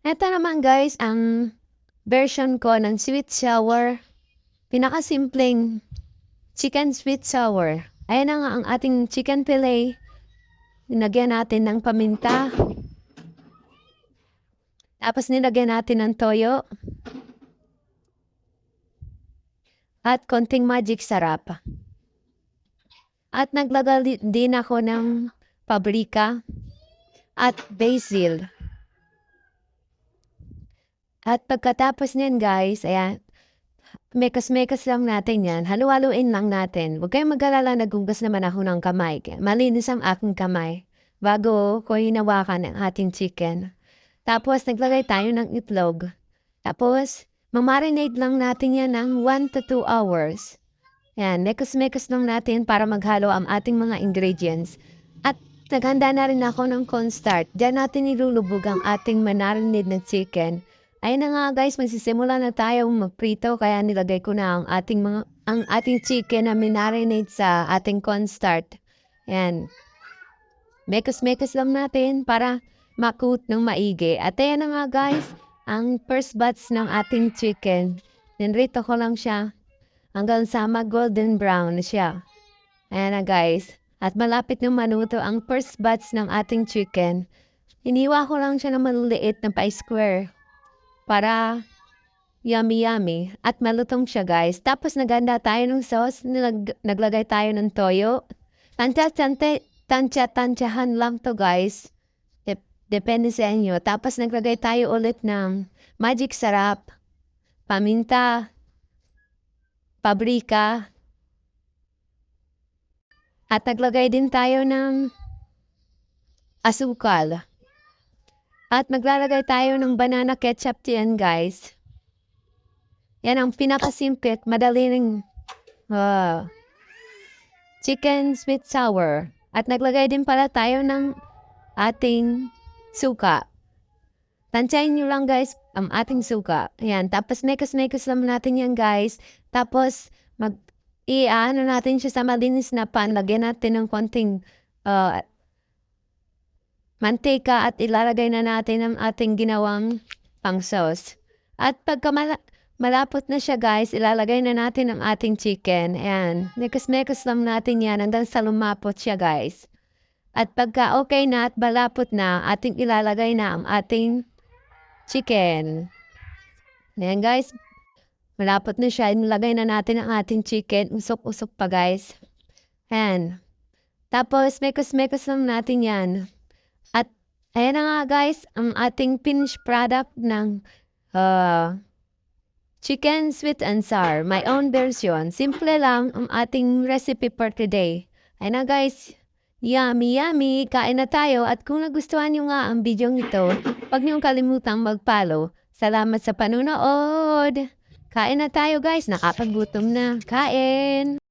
Eto naman guys, ang version ko ng sweet sour. Pinakasimpleng chicken sweet sour. Ayan na nga ang ating chicken fillet. Nilagyan natin ng paminta. Tapos nilagyan natin ng toyo. At konting magic sarap. At naglagay din ako ng paprika at basil. At pagkatapos niyan guys, ayan, mekas-mekas lang natin yan. Halu-haluin lang natin. Huwag kayong mag-alala, naghugas naman ako ng kamay. Malinis ang aking kamay bago ko hinawakan ang ating chicken. Tapos, naglagay tayo ng itlog. Tapos, mamarinate lang natin yan ng 1 to 2 hours. Yan, mekas-mekas lang natin para maghalo ang ating mga ingredients. At naghanda na rin ako ng cornstarch. Diyan natin ilulubog ang ating manarinate na chicken. Ayun na nga guys, magsisimula na tayo magprito kaya nilagay ko na ang ating chicken na minarinate sa ating cornstarch. Yan. Mekos-mekos lang natin para makut ng maigi. At ayan na nga guys, ang first batch ng ating chicken. Ninrito ko lang siya hanggang sa mag-golden brown siya. Ayan na guys. At malapit nang manuto ang first batch ng ating chicken. Iniwa ko lang siya ng maliliit na pa-square para yummy at malutong siya guys. Tapos naghanda tayo ng sauce, naglagay tayo ng toyo. Tansya-tansyahan lang to guys. Depende sa inyo. Tapos naglagay tayo ulit ng magic sarap, paminta, paprika, at naglagay din tayo ng asukal. At maglalagay tayo ng banana ketchup diyan guys. Yan ang pinakasimple at madaling chicken sweet sour. At naglagay din pala tayo ng ating suka. Tansyahin nyo lang guys ang ating suka. Yan. Tapos nekas-nekas lang natin yan guys. Tapos i-ano natin siya sa malinis na pan. Lagyan natin ng konting mantika at ilalagay na natin ang ating ginawang pang sauce. At pagka malapot na siya guys, ilalagay na natin ang ating chicken. Ayan, mekas-mekas lang natin yan hanggang sa lumapot siya guys. At pagka okay na at malapot na, ating ilalagay na ang ating chicken. Ayan guys, malapot na siya, ilagay na natin ang ating chicken. Usok-usok pa guys. Ayan. Tapos mekas-mekas lang natin yan. At ayan na nga guys, ang ating finished product ng chicken sweet and sour. My own version. Simple lang ang ating recipe for today. Ayan na guys, yummy yummy. Kain na tayo at kung nagustuhan nyo nga ang video ito, huwag niyong kalimutang mag-follow. Salamat sa panunood. Kain na tayo guys, nakakagutom na. Kain!